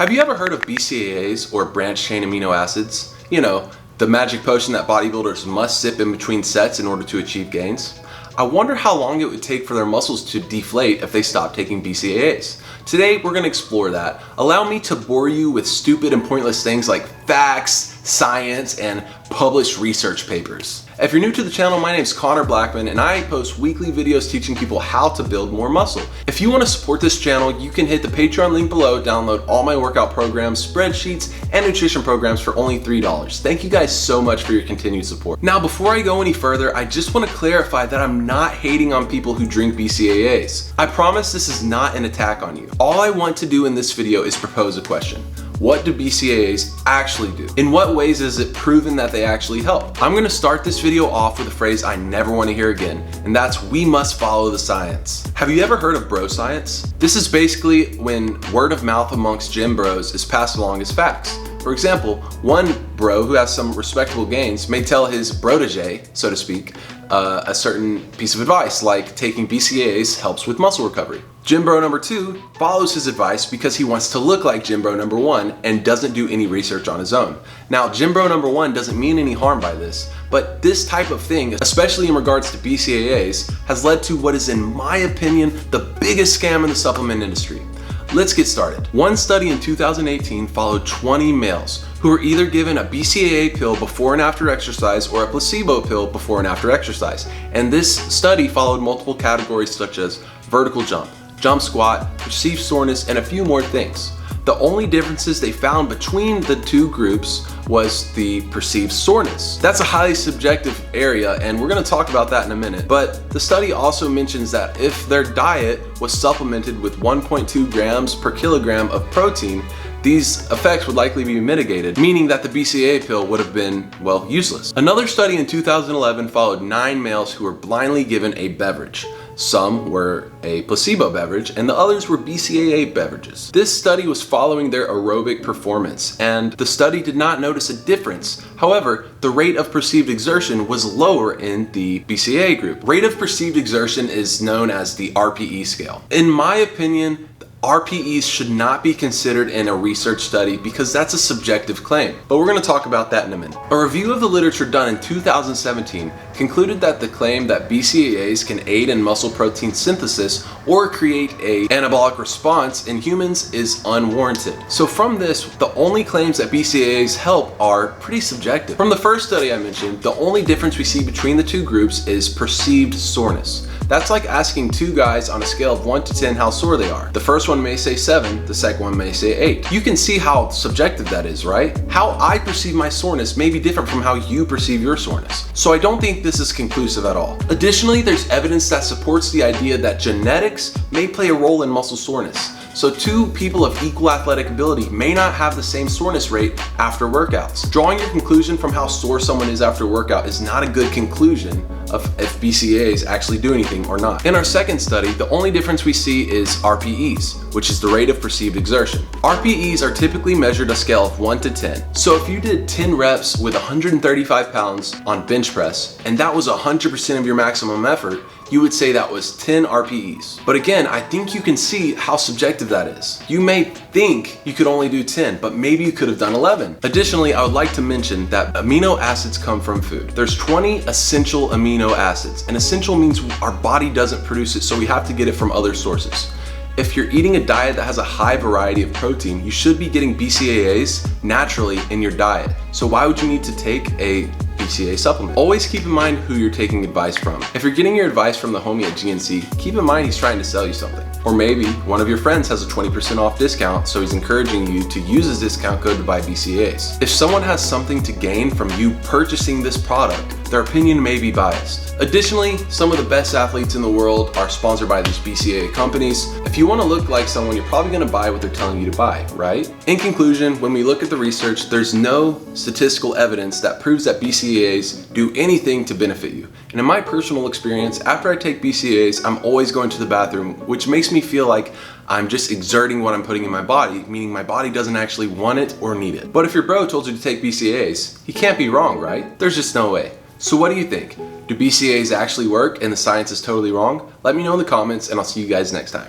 Have you ever heard of BCAAs or branched chain amino acids? You know, the magic potion that bodybuilders must sip in between sets in order to achieve gains? I wonder how long it would take for their muscles to deflate if they stopped taking BCAAs. Today we're going to explore that. Allow me to bore you with stupid and pointless things like facts, science, and published research papers. If you're new to the channel, my name is Connorblackmon and I post weekly videos teaching people how to build more muscle. If you want to support this channel, you can hit the Patreon link below, download all my workout programs, spreadsheets, and nutrition programs for only $3. Thank you guys so much for your continued support. Now, before I go any further, I just want to clarify that I'm not hating on people who drink BCAAs. I promise this is not an attack on you. All I want to do in this video is propose a question. What do BCAAs actually do? In what ways is it proven that they actually help? I'm gonna start this video off with a phrase I never wanna hear again, and that's we must follow the science. Have you ever heard of broscience? This is basically when word of mouth amongst gym bros is passed along as facts. For example, one bro who has some respectable gains may tell his protege, so to speak, a certain piece of advice like taking BCAAs helps with muscle recovery. Gym bro number 2 follows his advice because he wants to look like gym bro number 1 and doesn't do any research on his own. Now, gym bro number 1 doesn't mean any harm by this, but this type of thing, especially in regards to BCAAs, has led to what is, in my opinion, the biggest scam in the supplement industry. Let's get started. One study in 2018 followed 20 males who were either given a BCAA pill before and after exercise or a placebo pill before and after exercise. And this study followed multiple categories such as vertical jump, jump squat, perceived soreness, and a few more things. The only differences they found between the two groups was the perceived soreness. That's a highly subjective area, and we're gonna talk about that in a minute. But the study also mentions that if their diet was supplemented with 1.2 grams per kilogram of protein, these effects would likely be mitigated, meaning that the BCAA pill would have been, well, useless. Another study in 2011 followed 9 males who were blindly given a beverage. Some were a placebo beverage and the others were BCAA beverages. This study was following their aerobic performance and the study did not notice a difference. However, the rate of perceived exertion was lower in the BCAA group. Rate of perceived exertion is known as the RPE scale. In my opinion, RPEs should not be considered in a research study because that's a subjective claim, but we're going to talk about that in a minute. A review of the literature done in 2017 concluded that the claim that BCAAs can aid in muscle protein synthesis or create an anabolic response in humans is unwarranted. So from this, the only claims that BCAAs help are pretty subjective. From the first study I mentioned, the only difference we see between the two groups is perceived soreness. That's like asking two guys on a scale of 1 to 10 how sore they are. The first one may say 7, the second one may say 8. You can see how subjective that is, right? How I perceive my soreness may be different from how you perceive your soreness. So I don't think this is conclusive at all. Additionally, there's evidence that supports the idea that genetics may play a role in muscle soreness. So two people of equal athletic ability may not have the same soreness rate after workouts. Drawing your conclusion from how sore someone is after a workout is not a good conclusion of if BCAAs actually do anything or not. In our second study, the only difference we see is RPEs, which is the rate of perceived exertion. RPEs are typically measured a scale of 1 to 10. So if you did 10 reps with 135 pounds on bench press, and that was 100% of your maximum effort, you would say that was 10 RPEs. But again, I think you can see how subjective that is. You may think you could only do 10, but maybe you could have done 11. Additionally, I would like to mention that amino acids come from food. There's 20 essential amino acids, and essential means our body doesn't produce it, so we have to get it from other sources. If you're eating a diet that has a high variety of protein, you should be getting BCAAs naturally in your diet. So why would you need to take a BCAA supplement? Always keep in mind who you're taking advice from. If you're getting your advice from the homie at GNC, keep in mind he's trying to sell you something. Or maybe one of your friends has a 20% off discount, so he's encouraging you to use his discount code to buy BCAAs. If someone has something to gain from you purchasing this product, their opinion may be biased. Additionally, some of the best athletes in the world are sponsored by these BCAA companies. If you want to look like someone, you're probably going to buy what they're telling you to buy, right? In conclusion, when we look at the research, there's no statistical evidence that proves that BCAAs do anything to benefit you. And in my personal experience, after I take BCAAs, I'm always going to the bathroom, which makes me feel like I'm just exerting what I'm putting in my body, meaning my body doesn't actually want it or need it. But if your bro told you to take BCAAs, he can't be wrong, right? There's just no way. So what do you think? Do BCAAs actually work and the science is totally wrong? Let me know in the comments and I'll see you guys next time.